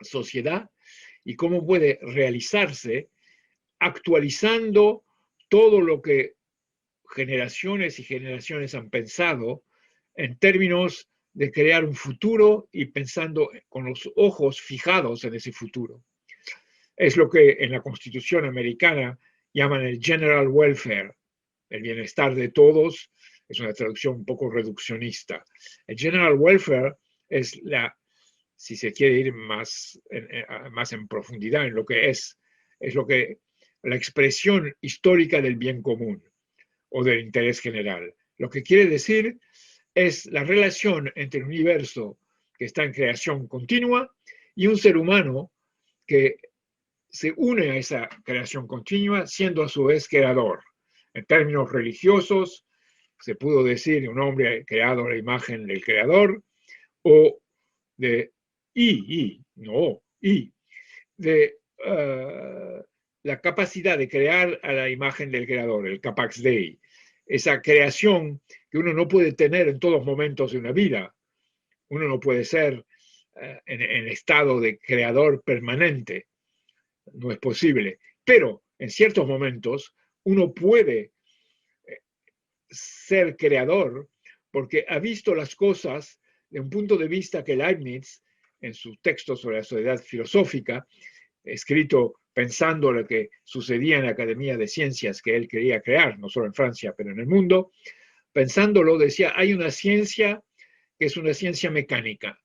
sociedad y cómo puede realizarse actualizando todo lo que generaciones y generaciones han pensado en términos de crear un futuro y pensando con los ojos fijados en ese futuro. Es lo que en la Constitución americana llaman el general welfare, el bienestar de todos. Es una traducción un poco reduccionista. El general welfare es si se quiere ir más en profundidad en lo que es lo que la expresión histórica del bien común o del interés general. Lo que quiere decir es la relación entre el universo que está en creación continua y un ser humano que se une a esa creación continua siendo a su vez creador. En términos religiosos, se pudo decir un hombre creado a la imagen del creador o de la capacidad de crear a la imagen del creador, el capax Dei, esa creación que uno no puede tener en todos momentos de una vida. Uno no puede ser en estado de creador permanente, no es posible, pero en ciertos momentos uno puede ser creador porque ha visto las cosas de un punto de vista que Leibniz, en su texto sobre la sociedad filosófica, escrito pensando lo que sucedía en la Academia de Ciencias que él quería crear, no solo en Francia, pero en el mundo, pensándolo decía, hay una ciencia que es una ciencia mecánica,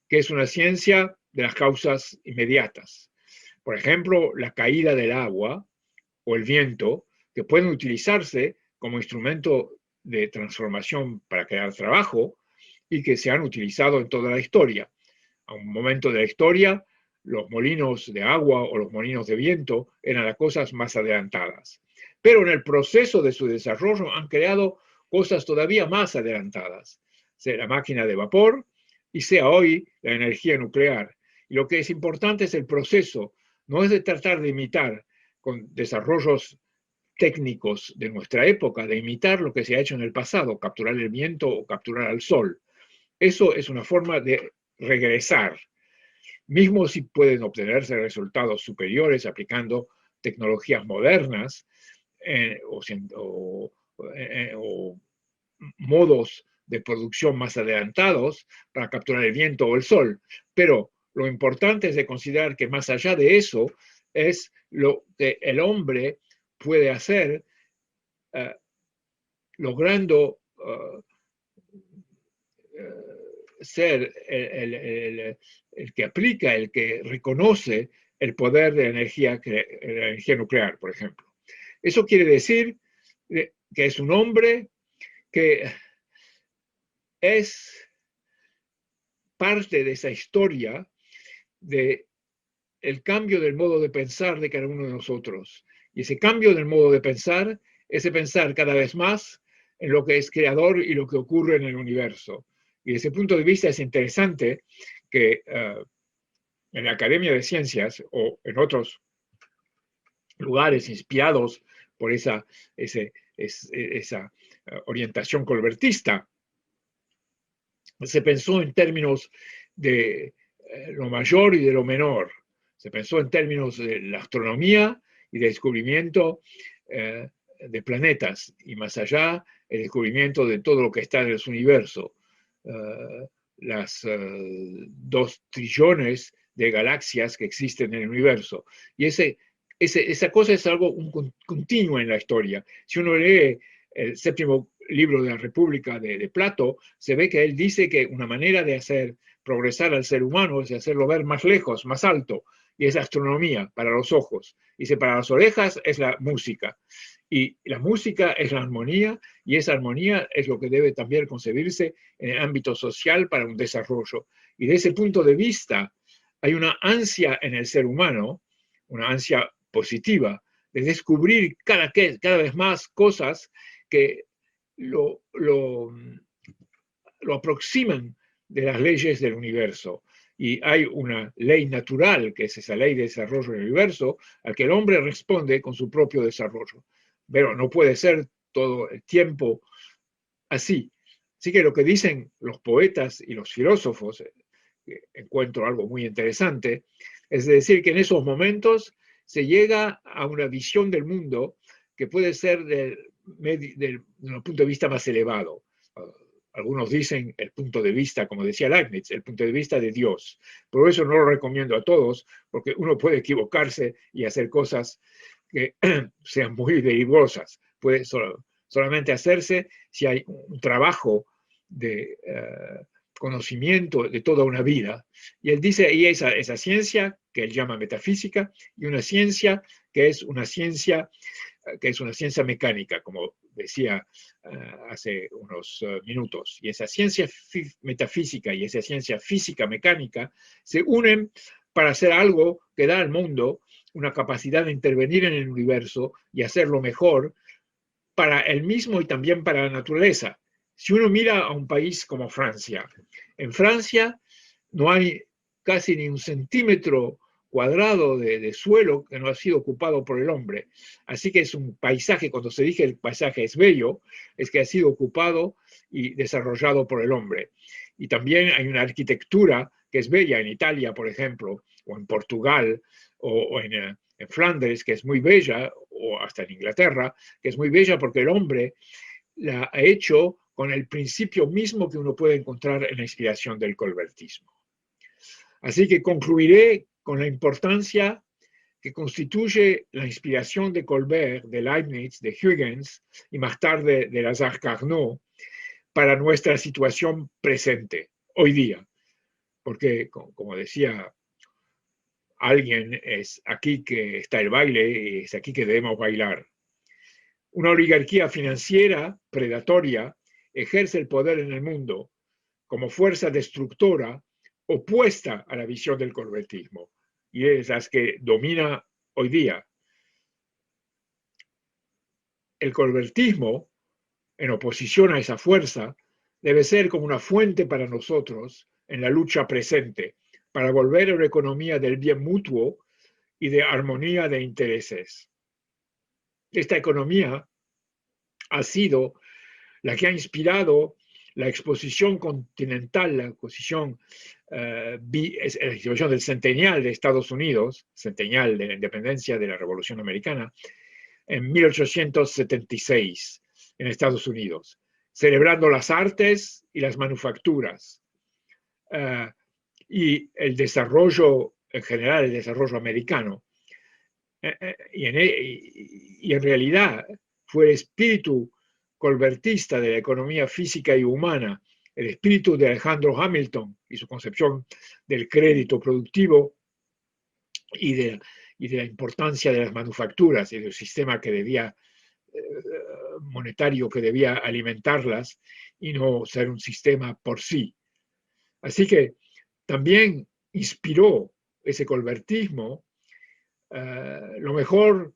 que es una ciencia de las causas inmediatas. Por ejemplo, la caída del agua o el viento, que pueden utilizarse como instrumento de transformación para crear trabajo y que se han utilizado en toda la historia. A un momento de la historia, los molinos de agua o los molinos de viento eran las cosas más adelantadas. Pero en el proceso de su desarrollo han creado cosas todavía más adelantadas, sea la máquina de vapor y sea hoy la energía nuclear. Y lo que es importante es el proceso, no es de tratar de imitar con desarrollos técnicos de nuestra época, de imitar lo que se ha hecho en el pasado, capturar el viento o capturar al sol. Eso es una forma de regresar, mismo si pueden obtenerse resultados superiores aplicando tecnologías modernas o modos de producción más adelantados para capturar el viento o el sol. Pero lo importante es de considerar que más allá de eso es lo que el hombre puede hacer logrando ser el que aplica, el que reconoce el poder de la energía nuclear, por ejemplo. Eso quiere decir que es un hombre que es parte de esa historia de el cambio del modo de pensar de cada uno de nosotros. Y ese cambio del modo de pensar es de pensar cada vez más en lo que es creador y lo que ocurre en el universo. Y desde ese punto de vista es interesante que en la Academia de Ciencias o en otros lugares inspirados por esa orientación colbertista, se pensó en términos de lo mayor y de lo menor. Se pensó en términos de la astronomía y de descubrimiento de planetas y más allá, el descubrimiento de todo lo que está en el universo, las 2 trillones de galaxias que existen en el universo. Y esa cosa es algo continuo en la historia. Si uno lee el 7º libro de la República de Plato, se ve que él dice que una manera de hacer progresar al ser humano es hacerlo ver más lejos, más alto, y es astronomía para los ojos. Dice, para las orejas es la música, y la música es la armonía, y esa armonía es lo que debe también concebirse en el ámbito social para un desarrollo. Y de ese punto de vista, hay una ansia en el ser humano, una ansia positiva, de descubrir cada vez más cosas que lo aproximan de las leyes del universo. Y hay una ley natural, que es esa ley de desarrollo del universo, al que el hombre responde con su propio desarrollo. Pero no puede ser todo el tiempo así. Así que lo que dicen los poetas y los filósofos, encuentro algo muy interesante, es decir, que en esos momentos se llega a una visión del mundo que puede ser de un punto de vista más elevado. Algunos dicen el punto de vista, como decía Leibniz, el punto de vista de Dios. Por eso no lo recomiendo a todos, porque uno puede equivocarse y hacer cosas que sean muy delibosas. Puede solamente hacerse si hay un trabajo de conocimiento de toda una vida. Y él dice, y esa ciencia que él llama metafísica, y una ciencia que es una ciencia mecánica, como decía hace unos minutos. Y esa ciencia metafísica y esa ciencia física mecánica se unen para hacer algo que da al mundo una capacidad de intervenir en el universo y hacerlo mejor para él mismo y también para la naturaleza. Si uno mira a un país como Francia, en Francia no hay casi ni un centímetro cuadrado de suelo que no ha sido ocupado por el hombre. Así que es un paisaje, cuando se dice el paisaje es bello, es que ha sido ocupado y desarrollado por el hombre. Y también hay una arquitectura que es bella en Italia, por ejemplo, o en Portugal, o en Flandes, que es muy bella, o hasta en Inglaterra, que es muy bella porque el hombre la ha hecho con el principio mismo que uno puede encontrar en la inspiración del colbertismo. Así que concluiré con la importancia que constituye la inspiración de Colbert, de Leibniz, de Huygens y más tarde de Lazare-Carnot para nuestra situación presente, hoy día. Porque, como decía alguien, es aquí que está el baile y es aquí que debemos bailar. Una oligarquía financiera predatoria ejerce el poder en el mundo como fuerza destructora opuesta a la visión del colbertismo, y es la que domina hoy día. El colbertismo, en oposición a esa fuerza, debe ser como una fuente para nosotros en la lucha presente, para volver a una economía del bien mutuo y de armonía de intereses. Esta economía ha sido la que ha inspirado la exposición continental, la exposición del centenial de Estados Unidos, centenial de la independencia de la Revolución Americana, en 1876 en Estados Unidos, celebrando las artes y las manufacturas y el desarrollo en general, el desarrollo americano. Y en realidad fue el espíritu colbertista de la economía física y humana, el espíritu de Alejandro Hamilton y su concepción del crédito productivo y de la importancia de las manufacturas y del sistema que debía monetario que debía alimentarlas y no ser un sistema por sí. Así que también inspiró ese colbertismo lo mejor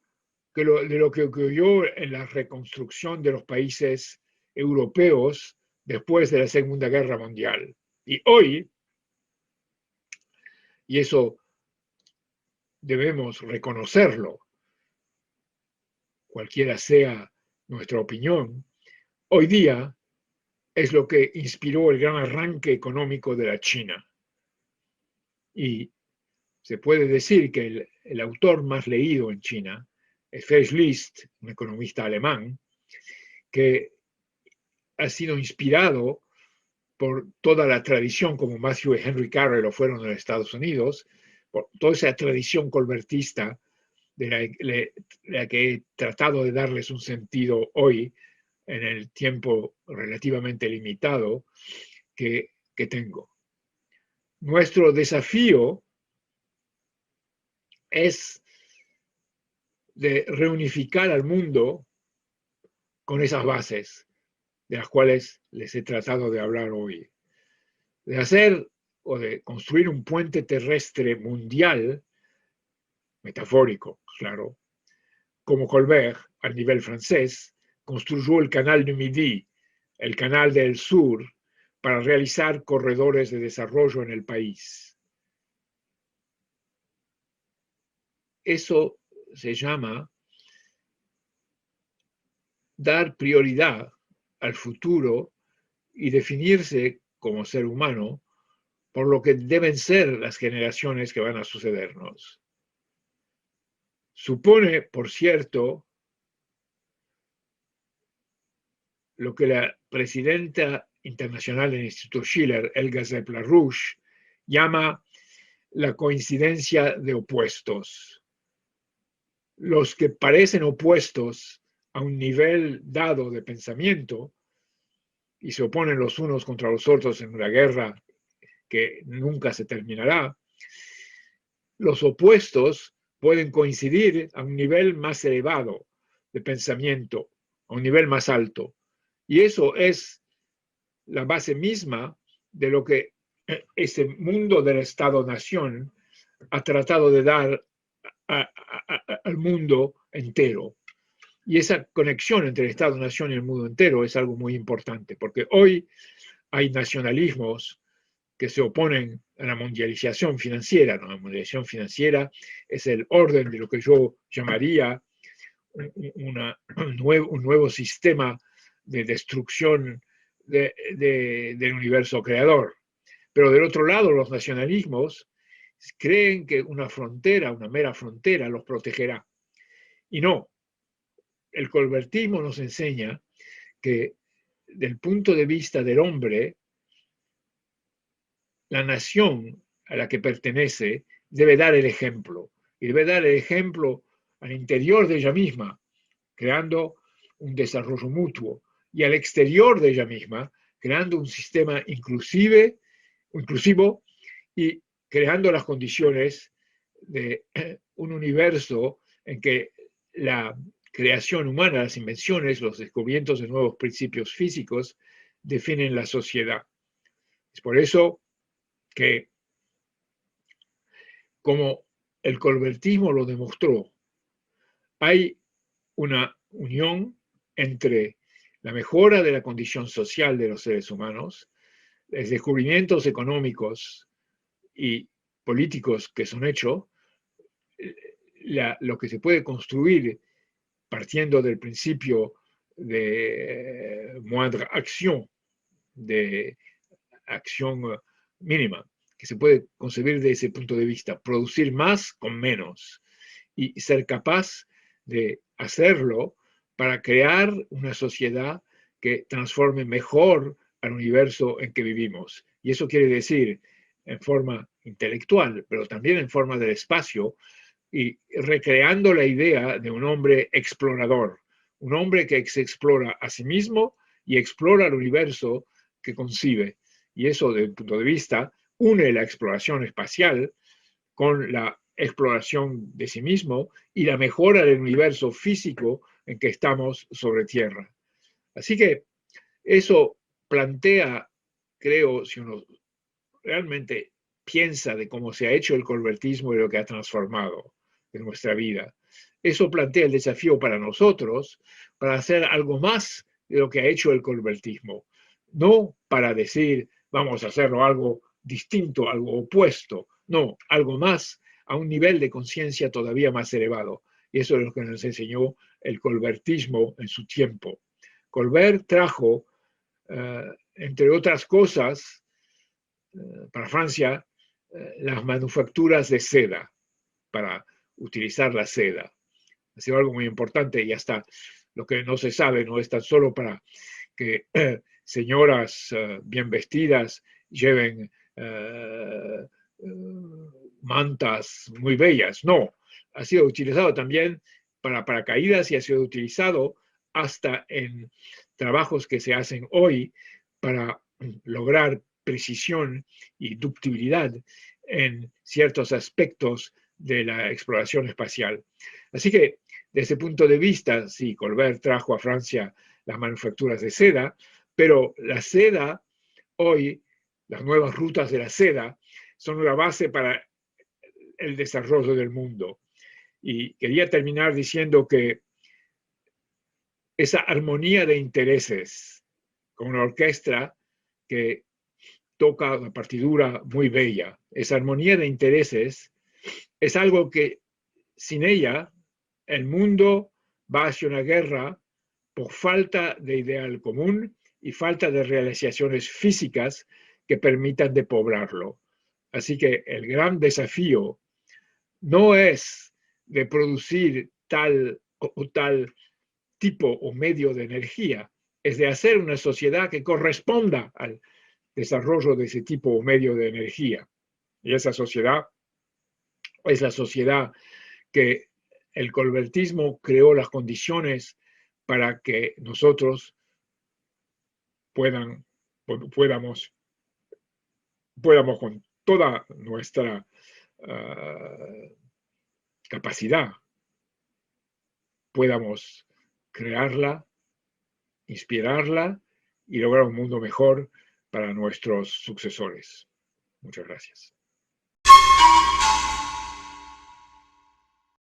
de lo que ocurrió en la reconstrucción de los países europeos después de la Segunda Guerra Mundial. Y hoy, y eso debemos reconocerlo, cualquiera sea nuestra opinión, hoy día es lo que inspiró el gran arranque económico de la China. Y se puede decir que el autor más leído en China Friedrich List, un economista alemán, que ha sido inspirado por toda la tradición, como Matthew y Henry Carey lo fueron en Estados Unidos, por toda esa tradición colbertista de la que he tratado de darles un sentido hoy en el tiempo relativamente limitado que tengo. Nuestro desafío es de reunificar al mundo con esas bases de las cuales les he tratado de hablar hoy. De hacer o de construir un puente terrestre mundial, metafórico, claro, como Colbert, al nivel francés, construyó el Canal du Midi, el Canal del Sur, para realizar corredores de desarrollo en el país. Eso se llama dar prioridad al futuro y definirse como ser humano por lo que deben ser las generaciones que van a sucedernos. Supone, por cierto, lo que la presidenta internacional del Instituto Schiller, Helga Zepp-LaRouche, llama la coincidencia de opuestos. Los que parecen opuestos a un nivel dado de pensamiento y se oponen los unos contra los otros en una guerra que nunca se terminará, los opuestos pueden coincidir a un nivel más elevado de pensamiento, a un nivel más alto. Y eso es la base misma de lo que ese mundo del Estado-Nación ha tratado de dar al mundo entero. Y esa conexión entre el Estado-Nación y el mundo entero es algo muy importante, porque hoy hay nacionalismos que se oponen a la mundialización financiera. ¿No? La mundialización financiera es el orden de lo que yo llamaría un nuevo sistema de destrucción del universo creador. Pero del otro lado, los nacionalismos creen que una frontera, una mera frontera, los protegerá. Y no, el colbertismo nos enseña que del punto de vista del hombre, la nación a la que pertenece debe dar el ejemplo. Y debe dar el ejemplo al interior de ella misma, creando un desarrollo mutuo, y al exterior de ella misma, creando un sistema inclusivo y creando las condiciones de un universo en que la creación humana, las invenciones, los descubrimientos de nuevos principios físicos definen la sociedad. Es por eso que, como el colbertismo lo demostró, hay una unión entre la mejora de la condición social de los seres humanos, los descubrimientos económicos y políticos que son hechos, lo que se puede construir partiendo del principio de moindre acción, de acción mínima, que se puede concebir desde ese punto de vista, producir más con menos y ser capaz de hacerlo para crear una sociedad que transforme mejor al universo en que vivimos. Y eso quiere decir en forma intelectual, pero también en forma del espacio, y recreando la idea de un hombre explorador, un hombre que se explora a sí mismo y explora el universo que concibe. Y eso, desde el punto de vista, une la exploración espacial con la exploración de sí mismo y la mejora del universo físico en que estamos sobre Tierra. Así que eso plantea, creo, si uno realmente piensa de cómo se ha hecho el colbertismo y lo que ha transformado en nuestra vida, eso plantea el desafío para nosotros para hacer algo más de lo que ha hecho el colbertismo. No para decir, vamos a hacerlo algo distinto, algo opuesto, no, algo más a un nivel de conciencia todavía más elevado. Y eso es lo que nos enseñó el colbertismo en su tiempo. Colbert trajo, entre otras cosas, para Francia, las manufacturas de seda, para utilizar la seda. Ha sido algo muy importante y hasta lo que no se sabe no es tan solo para que señoras bien vestidas lleven mantas muy bellas. No, ha sido utilizado también para paracaídas y ha sido utilizado hasta en trabajos que se hacen hoy para lograr precisión y ductibilidad en ciertos aspectos de la exploración espacial. Así que, desde ese punto de vista, sí, Colbert trajo a Francia las manufacturas de seda, pero la seda hoy, las nuevas rutas de la seda, son una base para el desarrollo del mundo. Y quería terminar diciendo que esa armonía de intereses con una orquesta que toca una partitura muy bella, esa armonía de intereses es algo que sin ella el mundo va hacia una guerra por falta de ideal común y falta de realizaciones físicas que permitan de poblarlo. Así que el gran desafío no es de producir tal o tal tipo o medio de energía, es de hacer una sociedad que corresponda al desarrollo de ese tipo o medio de energía. Y esa sociedad es la sociedad que el colbertismo creó las condiciones para que nosotros podamos con toda nuestra capacidad, podamos crearla, inspirarla y lograr un mundo mejor para nuestros sucesores. Muchas gracias.